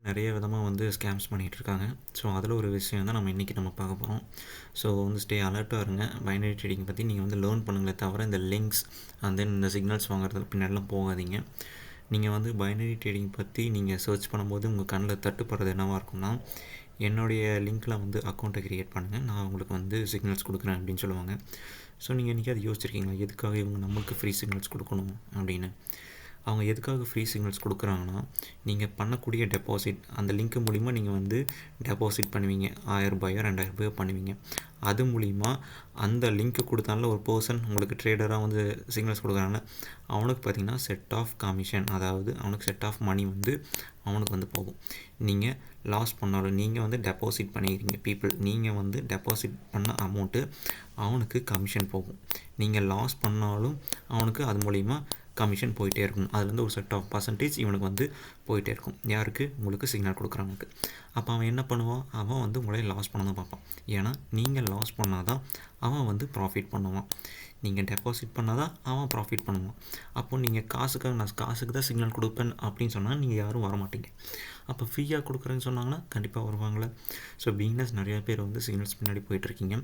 நிறைய விதமாக வந்து ஸ்கேம்ஸ் பண்ணிகிட்ருக்காங்க. ஸோ அதில் ஒரு விஷயம் தான் நம்ம இன்றைக்கி பார்க்க போகிறோம். ஸோ வந்து ஸ்டே அலர்ட்டாக இருங்க. பைனரி ட்ரேடிங் பற்றி நீங்கள் வந்து லேர்ன் பண்ணுங்களே தவிர இந்த லிங்க்ஸ் அண்ட் தென் இந்த சிக்னல்ஸ் வாங்குறது பின்னாடிலாம் போகாதீங்க. நீங்கள் வந்து பைனரி ட்ரேடிங் பற்றி நீங்கள் சர்ச் பண்ணும்போது உங்கள் கண்ணில் தட்டுப்படுறது என்னவாக இருக்கும்னா, என்னுடைய லிங்க்கில் வந்து அக்கௌண்ட்டை க்ரியேட் பண்ணுங்கள், நான் உங்களுக்கு வந்து சிக்னல்ஸ் கொடுக்குறேன் அப்படின்னு சொல்லுவாங்க. ஸோ நீங்கள் இன்றைக்கி அது யோசிச்சிருக்கீங்களா, எதுக்காக இவங்க நம்மளுக்கு ஃப்ரீ சிக்னல்ஸ் கொடுக்கணும் அப்படின்னு? அவங்க எதுக்காக ஃப்ரீ சிக்னல்ஸ் கொடுக்குறாங்கன்னா, நீங்கள் பண்ணக்கூடிய டெபாசிட் அந்த லிங்க் மூலிமா நீங்கள் வந்து டெபாசிட் பண்ணுவீங்க. 1000 ரூபாயோ 2000 ரூபாயோ பண்ணுவீங்க. அது மூலிமா அந்த லிங்க்கு கொடுத்தால ஒரு பர்சன் உங்களுக்கு ட்ரேடராக வந்து சிக்னல்ஸ் கொடுக்குறாங்க, அவனுக்கு பார்த்திங்கன்னா செட் ஆஃப் கமிஷன், அதாவது அவனுக்கு செட் ஆஃப் மணி வந்து அவனுக்கு வந்து போகும். நீங்கள் லாஸ் பண்ணாலும் நீங்கள் வந்து டெபாசிட் பண்ணிக்கிறீங்க பீப்புள், நீங்கள் வந்து டெபாசிட் பண்ண அமௌண்ட்டு அவனுக்கு கமிஷன் போகும். நீங்கள் லாஸ் பண்ணாலும் அவனுக்கு அது மூலிமா கமிஷன் போயிட்டே இருக்கும். அதுலேருந்து ஒரு செட் ஆஃப் பர்சன்டேஜ் இவனுக்கு வந்து போயிட்டே இருக்கும். யாருக்கு? உங்களுக்கு சிக்னல் கொடுக்குறவனுக்கு. அப்போ அவன் என்ன பண்ணுவான்? அவன் வந்து உங்களை லாஸ் பண்ண தான் பார்ப்பான். ஏன்னா நீங்கள் லாஸ் பண்ணால் தான் அவன் வந்து ப்ராஃபிட் பண்ணுவான். நீங்கள் டெபாசிட் பண்ணால் தான் அவன் ப்ராஃபிட் பண்ணுவான். அப்போ நீங்கள் நான் காசுக்கு தான் சிக்னல் கொடுப்பேன் அப்படின்னு சொன்னால் நீங்கள் யாரும் வரமாட்டீங்க. அப்போ ஃப்ரீயாக கொடுக்குறேன்னு சொன்னாங்கன்னா கண்டிப்பாக வருவாங்களே. ஸோ பிகினர்ஸ் நிறையா பேர் வந்து சிக்னல்ஸ் பின்னாடி போயிட்டுருக்கீங்க.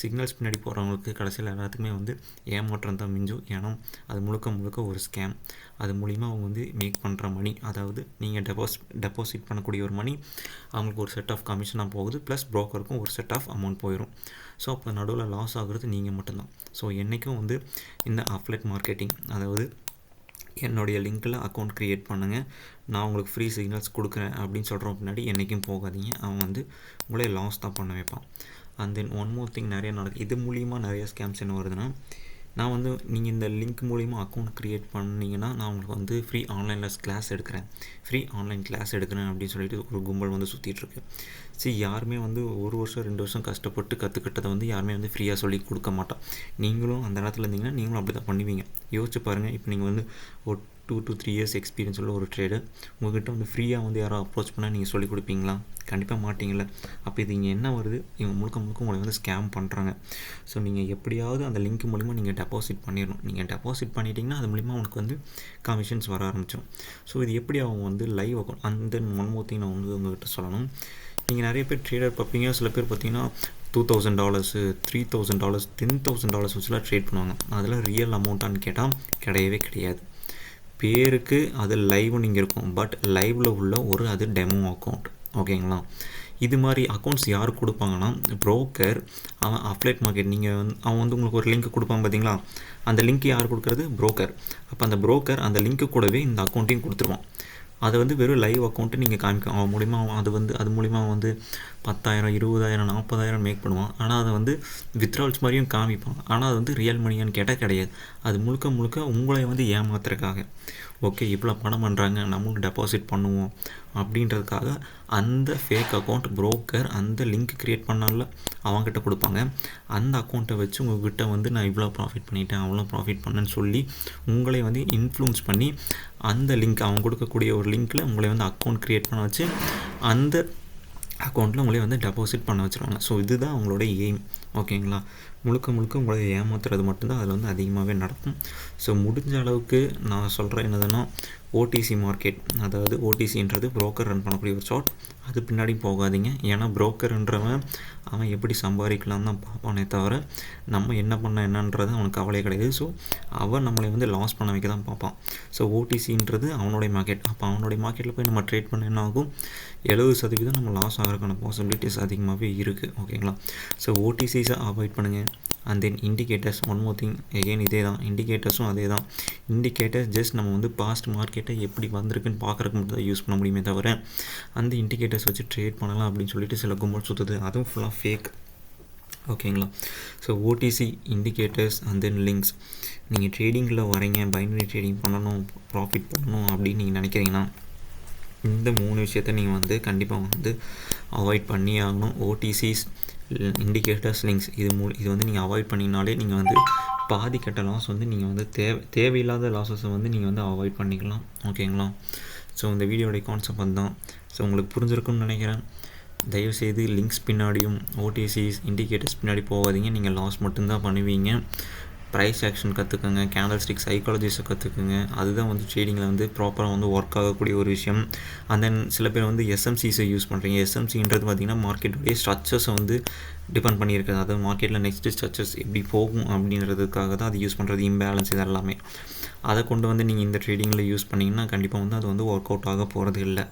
சிக்னல்ஸ் பின்னாடி போகிறவங்களுக்கு கடைசியில் எல்லாத்துக்குமே வந்து ஏமாற்றம் தான் மிஞ்சும். ஏன்னா அது முழுக்க ஒரு ஸ்கேம். அது மூலிமா அவங்க வந்து மேக் பண்ணுற மணி, அதாவது நீங்கள் டெபாசிட் பண்ணக்கூடிய ஒரு மணி அவங்களுக்கு ஒரு செட் ஆஃப் கமிஷனாக போகுது, ப்ளஸ் ப்ரோக்கருக்கும் ஒரு செட் ஆஃப் அமௌண்ட் போயிடும். ஸோ அப்போ நடுவில் லாஸ் ஆகுறது நீங்கள் மட்டும்தான். ஸோ என்றைக்கும் வந்து இந்த அஃப்லைட் மார்க்கெட்டிங், அதாவது என்னுடைய லிங்க்கில் அக்கௌண்ட் க்ரியேட் பண்ணுங்கள், நான் உங்களுக்கு ஃப்ரீ சிக்னல்ஸ் கொடுக்குறேன் அப்படின்னு சொல்கிறோம் பின்னாடி என்றைக்கும் போகாதீங்க. அவன் வந்து உங்களே லாஸ் தான் பண்ண வைப்பான். And then one more thing நிறைய நடக்குது. இது மூலிமா நிறைய ஸ்கேம்ஸ் என்ன வருதுன்னா, நான் வந்து நீங்கள் இந்த லிங்க் மூலிமா அக்கௌண்ட் க்ரியேட் பண்ணிங்கன்னா நான் உங்களுக்கு வந்து ஃப்ரீ ஆன்லைனில் கிளாஸ் எடுக்கிறேன் அப்படின்னு சொல்லிட்டு ஒரு கும்பல் வந்து சுற்றிட்டுருக்கு. சரி, யாருமே வந்து 1 வருஷம் 2 வருஷம் கஷ்டப்பட்டு கற்றுக்கிட்டதை வந்து யாருமே வந்து ஃப்ரீயாக சொல்லி கொடுக்க மாட்டான். நீங்களும் அந்த இடத்துல இருந்தீங்கன்னா நீங்களும் அப்படி தான் பண்ணுவீங்க. யோசிச்சு பாருங்கள். இப்போ நீங்கள் வந்து ஒரு 2 to 3 இயர்ஸ் எக்ஸ்பீரியன்ஸ் உள்ள ஒரு ட்ரேடர், உங்கள்கிட்ட வந்து ஃப்ரீயாக வந்து யாரோ அப்ரோச் பண்ணால் நீங்கள் சொல்லிக் கொடுப்பீங்களா? கண்டிப்பாக மாட்டிங்கள. அப்போ இது இங்கே என்ன வருது? இவங்க முழுக்க உங்களை வந்து ஸ்கேம் பண்ணுறாங்க. ஸோ நீங்கள் எப்படியாவது அந்த லிங்க் மூலிமா நீங்கள் டெபாசிட் பண்ணிடணும். நீங்கள் டெபாசிட் பண்ணிட்டீங்கன்னா அது மூலிமா உனக்கு வந்து கமிஷன்ஸ் வர ஆரம்பிச்சிடும். ஸோ இது எப்படி அவங்க வந்து live account. And then one more thing நான் வந்து உங்கள்கிட்ட சொல்லணும். நீங்கள் நிறைய பேர் ட்ரேடர் பார்ப்பீங்க. சில பேர் பார்த்தீங்கன்னா $2000, $3000, $10,000 வச்சுலாம் ட்ரேட் பண்ணுவாங்க. அதெல்லாம் ரியல் அமௌண்ட்டான்னு கேட்டால் கிடையவே கிடையாது. பேருக்கு அது லைவ்னு இங்கே இருக்கும், பட் லைவில் உள்ள ஒரு அது டெமோ அக்கௌண்ட். ஓகேங்களா? இது மாதிரி அக்கௌண்ட்ஸ் யார் கொடுப்பாங்கன்னா, ப்ரோக்கர். அவன் அஃப்லைட் மார்க்கெட், நீங்கள் வந்து அவன் வந்து உங்களுக்கு ஒரு லிங்க் கொடுப்பான் பார்த்தீங்களா? அந்த லிங்க் யார் கொடுக்குறது? ப்ரோக்கர். அப்போ அந்த ப்ரோக்கர் அந்த லிங்க்கு கூடவே இந்த அக்கௌண்ட்டையும் கொடுத்துருவான். அது வந்து வெறும் லைவ் அக்கௌண்ட்டு நீங்கள் காமிக்கும். அவன் மூலிமா அது மூலிமா வந்து 10,000, 20,000, 40,000 மேக் பண்ணுவான். ஆனால் அதை வந்து வித்ட்ரால்ஸ் மாதிரியும் காமிப்பான். ஆனால் அது வந்து ரியல் மணியான்னு கேட்டால் கிடையாது. அது முழுக்க உங்களை வந்து ஏமாத்துறதுக்காக. ஓகே, இவ்வளோ பணம் பண்ணுறாங்க, நம்மளும் டெபாசிட் பண்ணுவோம் அப்படின்றதுக்காக அந்த ஃபேக் அக்கௌண்ட் ப்ரோக்கர் அந்த லிங்க் க்ரியேட் பண்ணால அவங்ககிட்ட கொடுப்பாங்க. அந்த அக்கௌண்ட்டை வச்சு உங்கள்கிட்ட வந்து நான் இவ்வளோ ப்ராஃபிட் பண்ணிட்டேன், அவ்வளோ ப்ராஃபிட் பண்ணேன்னு சொல்லி உங்களை வந்து இன்ஃப்ளூன்ஸ் பண்ணி அந்த லிங்க், அவங்க கொடுக்கக்கூடிய ஒரு லிங்க்கில் உங்களை வந்து அக்கௌண்ட் க்ரியேட் பண்ண வச்சு அந்த அக்கௌண்ட்டில் உங்களே வந்து டெபாசிட் பண்ண வச்சுருவாங்க. ஸோ இதுதான் அவங்களோட எய்ம். ஓகேங்களா? முழுக்க உங்களை ஏமாத்துறது மட்டும்தான் அதில் வந்து அதிகமாகவே நடக்கும். ஸோ முடிஞ்ச அளவுக்கு நான் சொல்கிறேன் என்னதுன்னா, ஓடிசி மார்க்கெட், அதாவது ஓடிசின்றது ப்ரோக்கர் ரன் பண்ணக்கூடிய ஒரு சார்ட், அது பின்னாடி போகாதீங்க. ஏன்னா ப்ரோக்கர்ன்றவன் அவன் எப்படி சம்பாதிக்கலாம் தான் பார்ப்பானே தவிர நம்ம என்ன பண்ண என்னன்றது அவனுக்கு கவலையே கிடையாது. ஸோ அவன் நம்மளை வந்து லாஸ் பண்ண வைக்க தான் பார்ப்பான். ஸோ ஓடிசின்றது அவனுடைய மார்க்கெட். அப்போ அவனுடைய மார்க்கெட்டில் போய் நம்ம ட்ரேட் பண்ண என்ன ஆகும்? 70% நம்ம லாஸ் ஆகிறதுக்கான பாசிபிலிட்டிஸ் அதிகமாகவே இருக்குது. ஓகேங்களா? ஸோ ஓடிசிஸை அவாய்ட் பண்ணுங்கள். And then indicators, one more thing again இதே தான், இண்டிகேட்டர்ஸும் அதே தான். இண்டிகேட்டர்ஸ் ஜஸ்ட் நம்ம வந்து பாஸ்ட் மார்க்கெட்டை எப்படி வந்திருக்குன்னு பார்க்குறதுக்கு மட்டும் தான் யூஸ் பண்ண முடியுமே தவிர அந்த இண்டிகேட்டர்ஸ் வச்சு ட்ரேட் பண்ணலாம் அப்படின்னு சொல்லிட்டு சில கும்பல் சுற்றுது. அதுவும் ஃபுல்லாக ஃபேக். ஓகேங்களா? ஸோ ஓடிசி, இண்டிகேட்டர்ஸ் அண்ட் தென் லிங்க்ஸ். நீங்கள் ட்ரேடிங்கில் வரீங்க, பைனரி ட்ரேடிங் பண்ணணும், ப்ராஃபிட் பண்ணணும் அப்படின்னு நீங்கள் நினைக்கிறீங்கன்னா இந்த 3 விஷயத்த நீங்கள் வந்து கண்டிப்பாக வந்து அவாய்ட் பண்ணி ஆகணும். ஓடிசிஸ், இண்டிகேட்டர்ஸ், லிங்க்ஸ், இது வந்து நீங்கள் அவாய்ட் பண்ணிங்கனாலே நீங்கள் வந்து பாதி கட்ட லாஸ் வந்து நீங்கள் வந்து தேவையில்லாத லாஸஸை வந்து நீங்கள் வந்து அவாய்ட் பண்ணிக்கலாம். ஓகேங்களா? ஸோ இந்த வீடியோடைய கான்செப்ட் அதுதான். ஸோ உங்களுக்கு புரிஞ்சிருக்குன்னு நினைக்கிறேன். தயவுசெய்து லிங்க்ஸ் பின்னாடியும் ஓடிசிஸ், இண்டிகேட்டர்ஸ் பின்னாடி போகாதீங்க. நீங்கள் லாஸ் மட்டும்தான் பண்ணுவீங்க. ப்ரைஸ் ஆக்ஷன் கற்றுக்குங்க, கேண்டில் ஸ்டிக் சைக்காலஜிஸை கற்றுக்குங்க. அதுதான் வந்து ட்ரேடிங்கில் வந்து ப்ராப்பராக வந்து ஒர்க் ஆகக்கூடிய ஒரு விஷயம். அண்ட் தென் சில பேர் வந்து எஸ்எம்சிஸை யூஸ் பண்ணுறீங்க. எஸ்எம்சின்றது பார்த்திங்கன்னா மார்க்கெட்டுடைய ஸ்ட்ரக்சர்ஸை வந்து டிபெண்ட் பண்ணியிருக்குது. அதாவது மார்க்கெட்டில் நெக்ஸ்ட்டு ஸ்ட்ரக்சர்ஸ் எப்படி போகும் அப்படின்றதுக்காக தான் அது யூஸ் பண்ணுறது, இம்பேலன்ஸ் இது எல்லாமே. அதை கொண்டு வந்து நீங்கள் இந்த ட்ரேடிங்கில் யூஸ் பண்ணிங்கன்னா கண்டிப்பாக வந்து அது வந்து ஒர்க் அவுட் ஆக போகிறது இல்லை.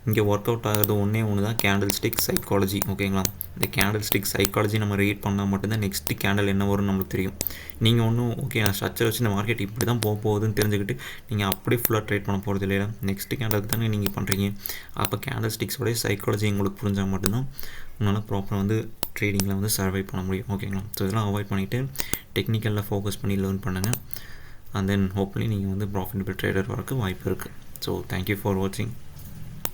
இங்கே ஒர்க் அவுட் ஆகிறது ஒன்று தான் கேண்டில் ஸ்டிக் சைக்காலஜி. ஓகேங்களா? இந்த கேண்டில் ஸ்டிக் சைக்காலஜி நம்ம ரீட் பண்ணால் மட்டும்தான் நெக்ஸ்ட்டு கேண்டில் என்ன வரும்னு நம்மளுக்கு தெரியும். நீங்கள் ஒன்றும் ஓகே நான் ஸ்ட்ரக்சர் வச்சு இந்த மார்க்கெட் இப்படி தான் போக போகுதுன்னு தெரிஞ்சுக்கிட்டு நீங்கள் அப்படியே ஃபுல்லாக ட்ரேட் பண்ண போகிறது இல்லையா? நெக்ஸ்ட்டு கேண்டலுக்கு தானே நீங்கள் பண்ணுறீங்க. அப்போ கேண்டில் ஸ்டிக்ஸோடைய சைக்காலஜி உங்களுக்கு புரிஞ்சால் மட்டும்தான் உங்களால் ப்ராப்பராக வந்து ட்ரேடிங்கில் வந்து சர்வை பண்ண முடியும். ஓகேங்களா? ஸோ இதெல்லாம் அவாய்ட் பண்ணிவிட்டு டெக்னிக்கலில் ஃபோக்கஸ் பண்ணி லேர்ன் பண்ணுங்கள். அண்ட் தென் ஹோப்ஃபுல்லி நீங்கள் வந்து ப்ராஃபிட்டபிள் ட்ரேடர் வரக்கு வாய்ப்பு இருக்குது. ஸோ தேங்க்யூ ஃபார் வாட்சிங்.